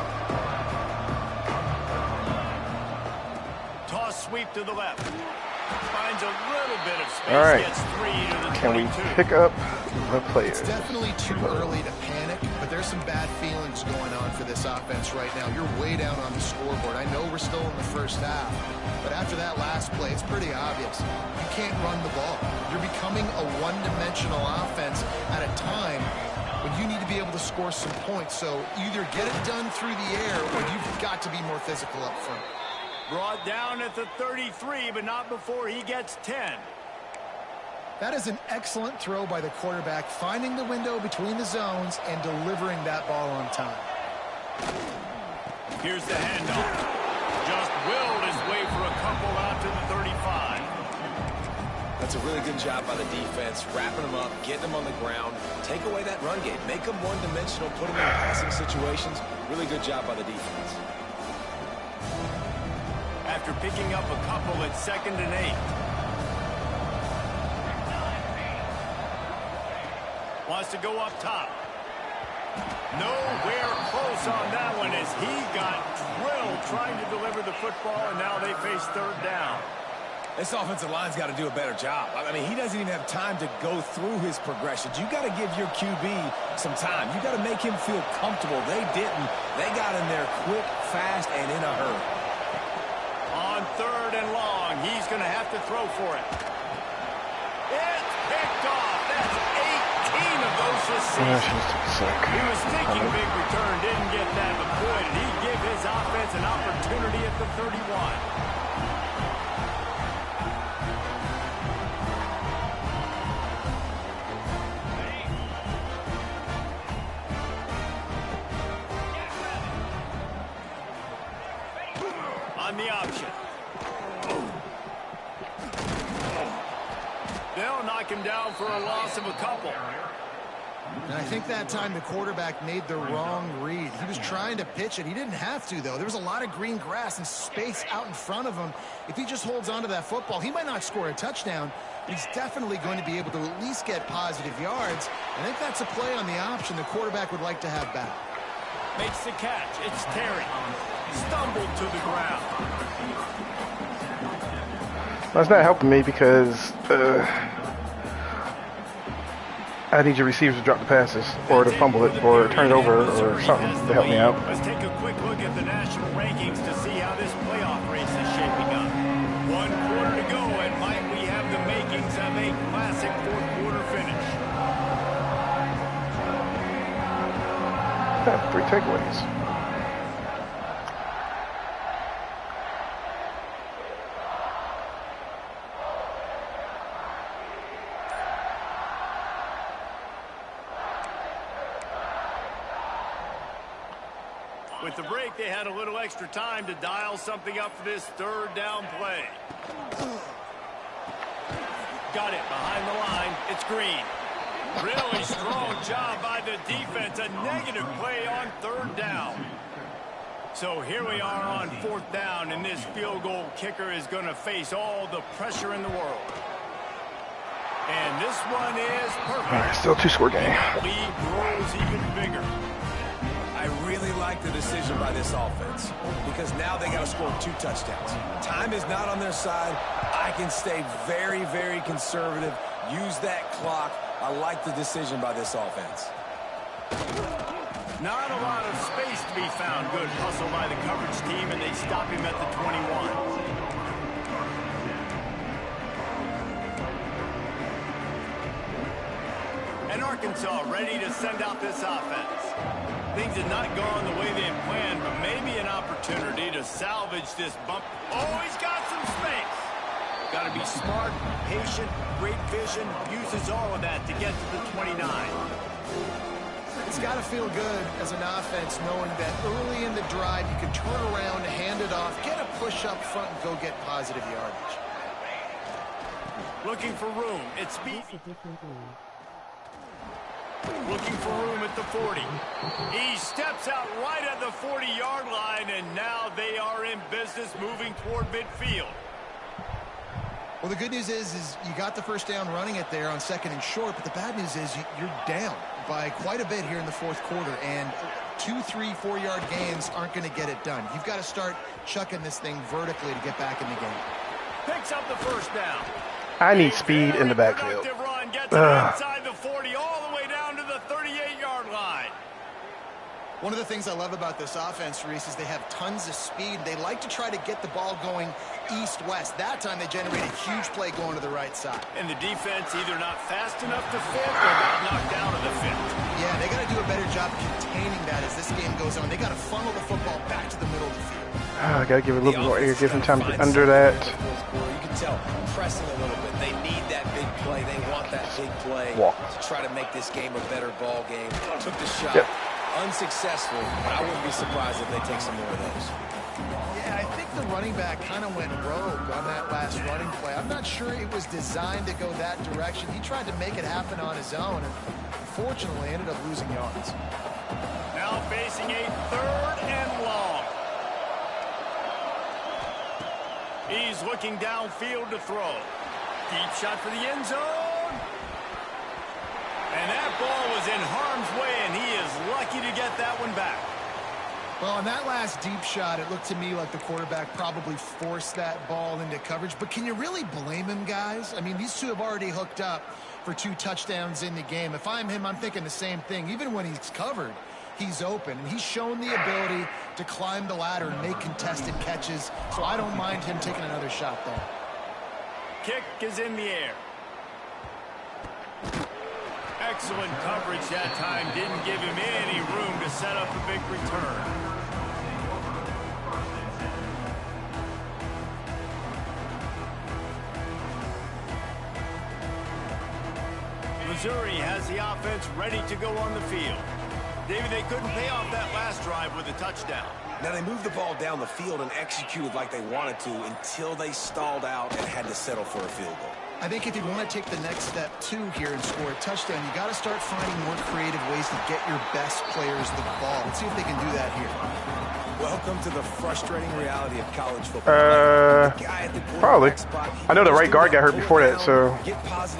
Toss sweep to the left. Finds a little bit of space. All right. Gets 3 to the 22. Can we pick up the players? It's definitely too early to panic, but there's some bad feelings going on for this offense right now. You're way down on the scoreboard. I know we're still in the first half, but after that last play, it's pretty obvious. You can't run the ball. You're becoming a one-dimensional offense at a time when you need to be able to score some points. So either get it done through the air or you've got to be more physical up front. Brought down at the 33, but not before he gets 10. That is an excellent throw by the quarterback, finding the window between the zones and delivering that ball on time. Here's the handoff. Just willed his way for a couple out to the 35. That's a really good job by the defense, wrapping them up, getting them on the ground, take away that run game, make them one-dimensional, put them in passing situations. Really good job by the defense. after picking up a couple at 2nd and 8. Wants to go up top. Nowhere close on that one as he got drilled trying to deliver the football, and now they face 3rd down. This offensive line's got to do a better job. I mean, he doesn't even have time to go through his progressions. You got to give your QB some time. You got to make him feel comfortable. They didn't. They got in there quick, fast, and in a hurry. On 3rd and long, he's going to have to throw for it. It's picked off. That's 18 of those this season. He was thinking big return, didn't get that, but boy, did he give his offense an opportunity at the 31. On the option. They'll knock him down for a loss of a couple. And I think that time the quarterback made the wrong read. He was trying to pitch it. He didn't have to, though. There was a lot of green grass and space out in front of him. If he just holds on to that football, he might not score a touchdown, but he's definitely going to be able to at least get positive yards. I think that's a play on the option the quarterback would like to have back. Makes the catch. It's Terry. Stumbled to the ground. That's not helping me because I need your receivers to drop the passes or to fumble it or turn it over or something to help me out. Let's take a quick look at the national rankings to see how this playoff race is shaping up. 1 quarter to go, and might we have the makings of a classic 4th quarter finish. 3 takeaways. With the break, they had a little extra time to dial something up for this 3rd down play. Got it behind the line. It's Green. Really strong job by the defense. A negative play on 3rd down. So here we are on 4th down, and this field goal kicker is going to face all the pressure in the world. And this one is perfect. Still 2-score game. The lead grows even bigger. I really like the decision by this offense because now they got to score 2 touchdowns. Time is not on their side. I can stay very, very conservative. Use that clock. I like the decision by this offense. Not a lot of space to be found. Good hustle by the coverage team, and they stop him at the 21. And Arkansas ready to send out this offense. Things had not gone the way they had planned, but maybe an opportunity to salvage this bump. Oh, he's got some space. Got to be smart, patient, great vision, uses all of that to get to the 29. It's got to feel good as an offense knowing that early in the drive you can turn around, hand it off, get a push up front, and go get positive yardage. Looking for room. It's speed. Looking for room at the 40. He steps out right at the 40-yard line, and now they are in business moving toward midfield. Well, the good news is you got the first down running it there on 2nd and short, but the bad news is you're down by quite a bit here in the 4th quarter, and 2, 3, 4-yard gains aren't going to get it done. You've got to start chucking this thing vertically to get back in the game. Picks up the first down. I need speed in the backfield. Run gets inside the 40 all the way down to the 38-yard line. One of the things I love about this offense, Reese, is they have tons of speed. They like to try to get the ball going east-west. That time they generated a huge play going to the right side. And the defense either not fast enough to fit or got knocked out of the fit. Yeah, they got to do a better job containing that as this game goes on. They got to funnel the football back to the middle of the field. I got to give it a little bit more air, give them time to get under that. You can tell pressing a little bit. They need that big play. They want that big play to try to make this game a better ball game. Took the shot. Yep. Unsuccessful, but I wouldn't be surprised if they take some more of those. Yeah, I think the running back kind of went rogue on that last running play. I'm not sure it was designed to go that direction. He tried to make it happen on his own, and unfortunately ended up losing yards. Now facing a 3rd and long. He's looking downfield to throw. Deep shot for the end zone. And that ball was in harm's way, and he is lucky to get that one back. Well, on that last deep shot, it looked to me like the quarterback probably forced that ball into coverage. But can you really blame him, guys? I mean, these two have already hooked up for 2 touchdowns in the game. If I'm him, I'm thinking the same thing. Even when he's covered, he's open. And he's shown the ability to climb the ladder and make contested catches. So I don't mind him taking another shot there. Kick is in the air. Excellent coverage that time. Didn't give him any room to set up a big return. Missouri has the offense ready to go on the field. David, they couldn't pay off that last drive with a touchdown. Now, they moved the ball down the field and executed like they wanted to until they stalled out and had to settle for a field goal. I think if you want to take the next step, too, here and score a touchdown, you got to start finding more creative ways to get your best players the ball. Let's see if they can do that here. Welcome to the frustrating reality of college football. Probably. I know the right guard got hurt before that, so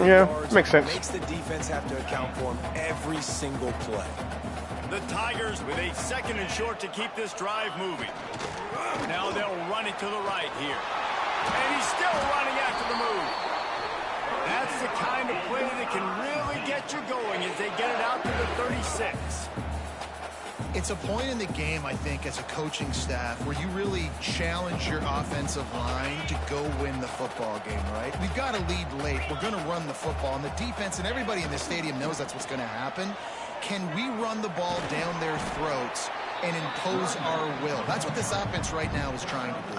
yeah, makes sense. Makes the defense have to account for him every single play. The Tigers with a 2nd and short to keep this drive moving. Now they'll run it to the right here. And he's still running after the move. That's the kind of play that can really get you going as they get it out to the 36. It's a point in the game, I think, as a coaching staff where you really challenge your offensive line to go win the football game, right? We've got to lead late. We're going to run the football. And the defense and everybody in the stadium knows that's what's going to happen. Can we run the ball down their throats and impose our will? That's what this offense right now is trying to do.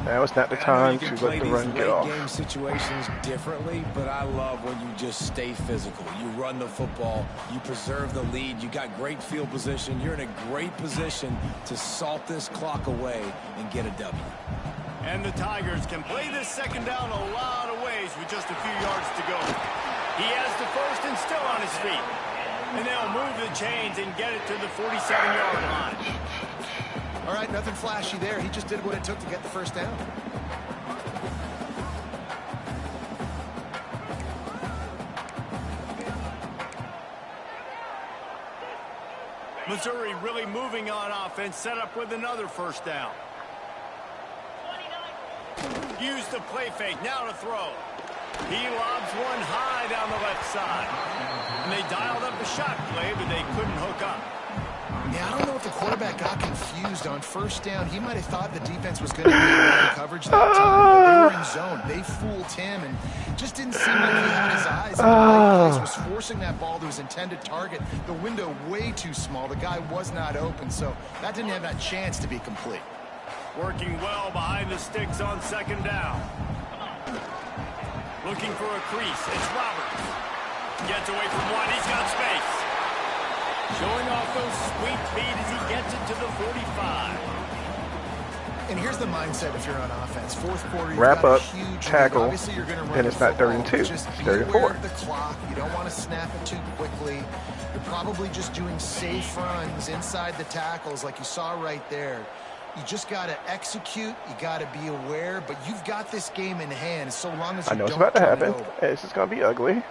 Now it's not the time to let the run get off. Game situations differently, but I love when you just stay physical. You run the football, you preserve the lead, you got great field position, you're in a great position to salt this clock away and get a W. And the Tigers can play this 2nd down a lot of ways with just a few yards to go. He has the 1st and still on his feet. And they'll move the chains and get it to the 47-yard line. All right, nothing flashy there. He just did what it took to get the 1st down. Missouri really moving on offense, set up with another 1st down. Use the play fake, now to throw. He lobs one high down the left side. And they dialed up a shot play, but they couldn't hook up. Yeah, I don't know if the quarterback got confused on 1st down. He might have thought the defense was going to be in man coverage that time, but they were in zone. They fooled him and just didn't seem like he had his eyes in the right place. Was forcing that ball to his intended target. The window way too small. The guy was not open, so that didn't have that chance to be complete. Working well behind the sticks on 2nd down. Looking for a crease. It's Roberts. Gets away from one. He's got space. Showing off those sweet feet as he gets it to the 45. And here's the mindset if you're on offense. 4th quarter, you've Wrap got up, a huge tackle, lead. Obviously, you're going to run and it's not 3rd and 2. It's It's 3rd and 4. the clock. You don't want to snap it too quickly. You're probably just doing safe runs inside the tackles like you saw right there. You just got to execute. You got to be aware, but you've got this game in hand so long as you I know it's don't about to turn it happen. over. This is going to be ugly.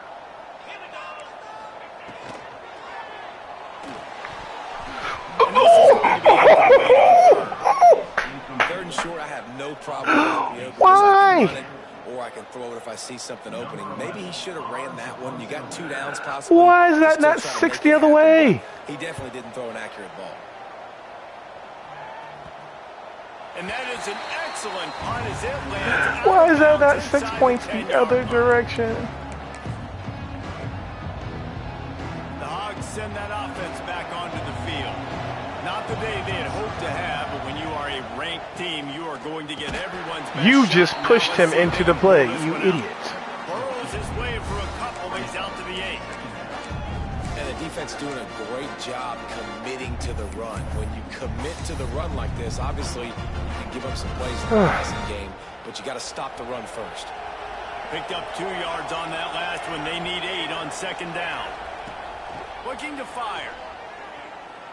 Third and short, I have no problem with it. Why? Or I can throw it if I see something opening. Maybe he should have ran that one. You got 2 downs possibly. Why is that not 60 other way? He definitely didn't throw an accurate ball. And that is an excellent punt as it lands. Why is that not 6 points the other direction? The Hogs send that offense back onto the field. Not the day they had hoped to have, but when you are a ranked team, you are going to get everyone's best You shot. just pushed him Let's see into if the they play, can pull you this one out. idiot. Burrows his way for a couple, but he's out to the 8. And the defense doing a great job committing to the run. When you commit to the run like this, obviously you can give up some plays in the passing game, but you got to stop the run first. Picked up 2 yards on that last one. They need 8 on 2nd down. Looking to fire.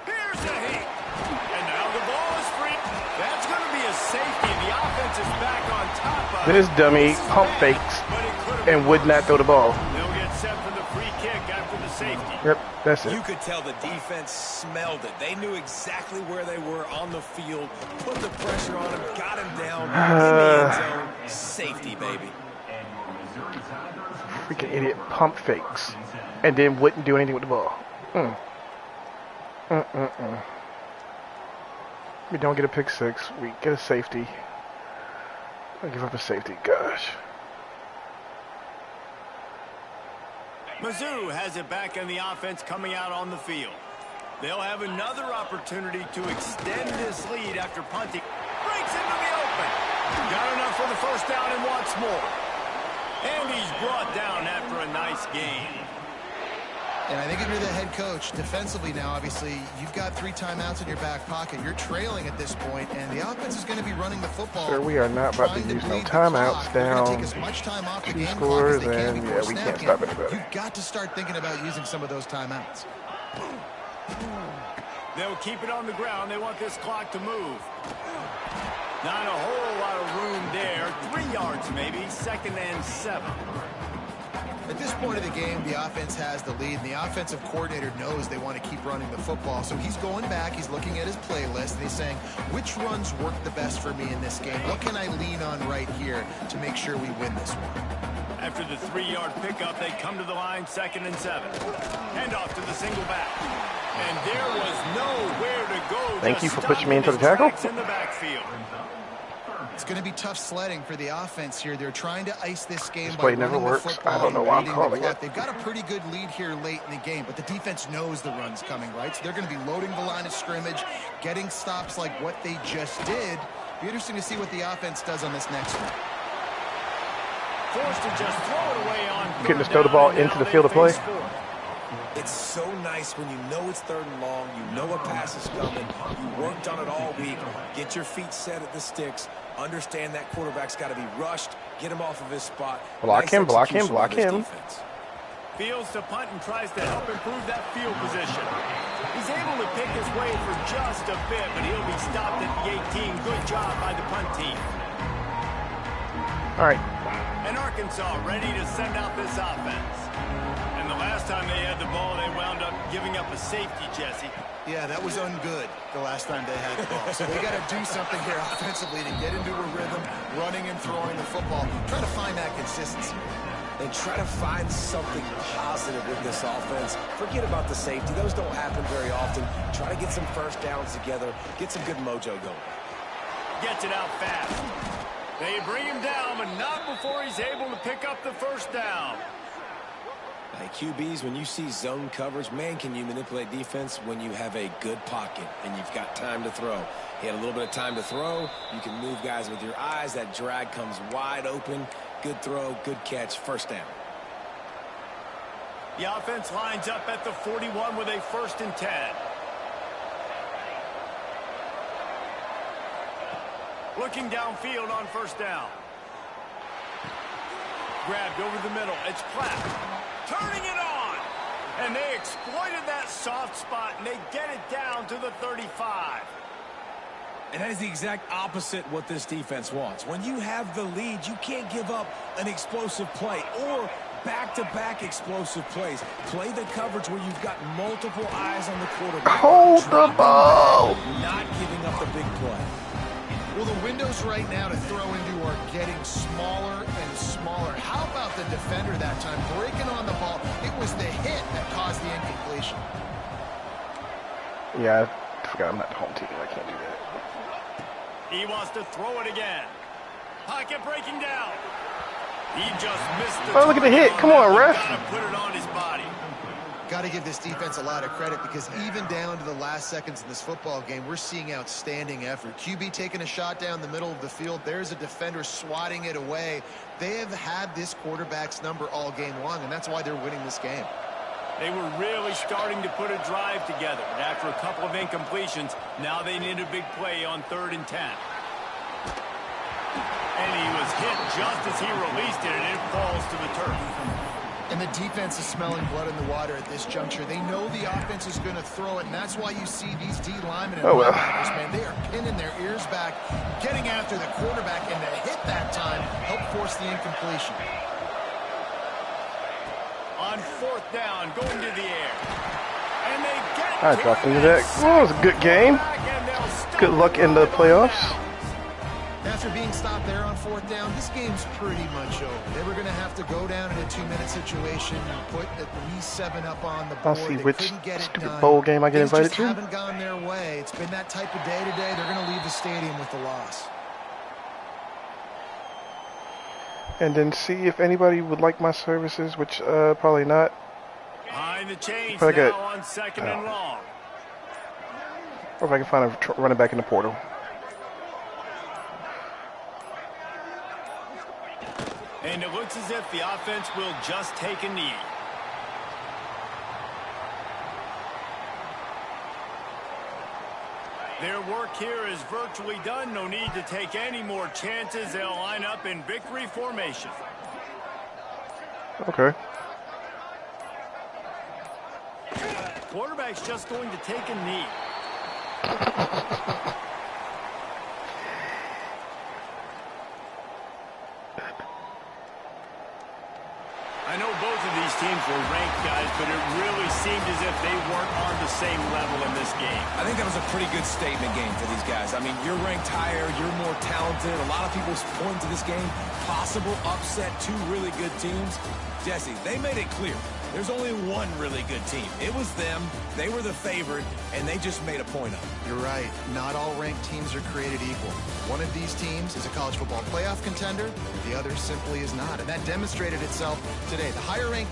Here's a hit. And now the ball is free. That's going to be a safety. The offense is back on top Then this dummy pump fakes and would not throw the ball. They'll get set for the free kick after the safety. Yep, that's You it. could tell the defense smelled it. They knew exactly where they were on the field, put the pressure on him, got him down in the end zone. Safety, baby. Freaking idiot pump fakes and then wouldn't do anything with the ball. We don't get a pick six. We get a safety. I give up a safety. Gosh. Mizzou has it back in the offense coming out on the field. They'll have another opportunity to extend this lead after punting. Breaks into the open. Got enough for the first down and wants more. And he's brought down after a nice game. And I think if you're the head coach, defensively now, obviously, you've got 3 timeouts in your back pocket. You're trailing at this point, and the offense is going to be running the football. Sir, we are not about to use no timeouts down. Take as much time off the 2 game clock scores, as they can and before yeah, we can't snap stop count. anybody. You've got to start thinking about using some of those timeouts. They'll keep it on the ground. They want this clock to move. Not a whole lot of room there. 3 yards maybe. 2nd and 7. At this point of the game, the offense has the lead, and the offensive coordinator knows they want to keep running the football. So he's going back, he's looking at his playlist, and he's saying, which runs work the best for me in this game? What can I lean on right here to make sure we win this one? After the 3-yard pickup, they come to the line, 2nd and 7. Hand off to the single back. And there was nowhere to go. Thank you Just for pushing me into the stopping tackle. his tracks in the backfield. It's going to be tough sledding for the offense here. They're trying to ice this game This by play never running the works. football I don't know and why I'm reading the calling clock. it. They've got a pretty good lead here late in the game, but the defense knows the run's coming, right? So they're going to be loading the line of scrimmage, getting stops like what they just did. Be interesting to see what the offense does on this next one. Forced to just throw it away on. Couldn't just throw the ball into the field of play. It's so nice when you know it's 3rd and long, you know a pass is coming, you worked on it all week, get your feet set at the sticks, understand that quarterback's got to be rushed, get him off of his spot. Block him, block him, execution block by this him. defense. Fields to punt and tries to help improve that field position. He's able to pick his way for just a bit, but he'll be stopped at the 18. Good job by the punt team. All right. And Arkansas ready to send out this offense. And the last time they had the ball, they wound up giving up a safety, Jesse. Yeah, that was ungood the last time they had the ball. So they got to do something here offensively to get into a rhythm, running and throwing the football. Try to find that consistency. And try to find something positive with this offense. Forget about the safety. Those don't happen very often. Try to get some first downs together. Get some good mojo going. Gets it out fast. They bring him down, but not before he's able to pick up the first down. Hey, QBs, when you see zone coverage, man, can you manipulate defense when you have a good pocket and you've got time to throw. He had a little bit of time to throw. You can move guys with your eyes. That drag comes wide open. Good throw, good catch, first down. The offense lines up at the 41 with a 1st and 10. Looking downfield on 1st down. Grabbed over the middle. It's Platt. Turning it on. And they exploited that soft spot, and they get it down to the 35. And that is the exact opposite what this defense wants. When you have the lead, you can't give up an explosive play or back-to-back explosive plays. Play the coverage where you've got multiple eyes on the quarterback. Hold the ball. Not giving up the big play. Well, the windows right now to throw into are getting smaller and smaller. How about the defender that time breaking on the ball? It was the hit that caused the incompletion. Yeah, I forgot I'm not the home team. I can't do that. He wants to throw it again. Pocket breaking down. He just missed the Oh, look at the hit. Come on, ref. Gotta put it on his body. Got to give this defense a lot of credit because even down to the last seconds in this football game, we're seeing outstanding effort. QB taking a shot down the middle of the field. There's a defender swatting it away. They have had this quarterback's number all game long, and that's why they're winning this game. They were really starting to put a drive together, but after a couple of incompletions, now they need a big play on 3rd and 10. And he was hit just as he released it, and it falls to the turf. And the defense is smelling blood in the water at this juncture. They know the offense is going to throw it, and that's why you see these D linemen and linebackers, man, they are pinning their ears back, getting after the quarterback, and the hit that time helped force the incompletion. On 4th down, going to the air. And they get I dropped into that. Oh, it was a good game. Good luck in the playoffs. After being stopped there on 4th down, this game's pretty much over. They were going to have to go down in a 2-minute situation and put at least 7 up on the board. I'll see They which couldn't get it stupid done. bowl game I get Things invited just to. haven't gone their way. It's been that type of day today. They're going to leave the stadium with the loss. And then see if anybody would like my services, which probably not. Behind the chains Probably now good. on 2nd and long. Or if I can find a running back in the portal. And it looks as if the offense will just take a knee. Their work here is virtually done. No need to take any more chances. They'll line up in victory formation. Okay. Quarterback's just going to take a knee. I know both of these teams were ranked, guys, but it really seemed as if they weren't on the same level in this game. I think that was a pretty good statement game for these guys. I mean, you're ranked higher, you're more talented. A lot of people point to this game, possible upset, 2 really good teams. Jesse, they made it clear. There's only one really good team. It was them. They were the favorite, and they just made a point of it. You're right. Not all ranked teams are created equal. One of these teams is a college football playoff contender. The other simply is not. And that demonstrated itself today. The higher ranked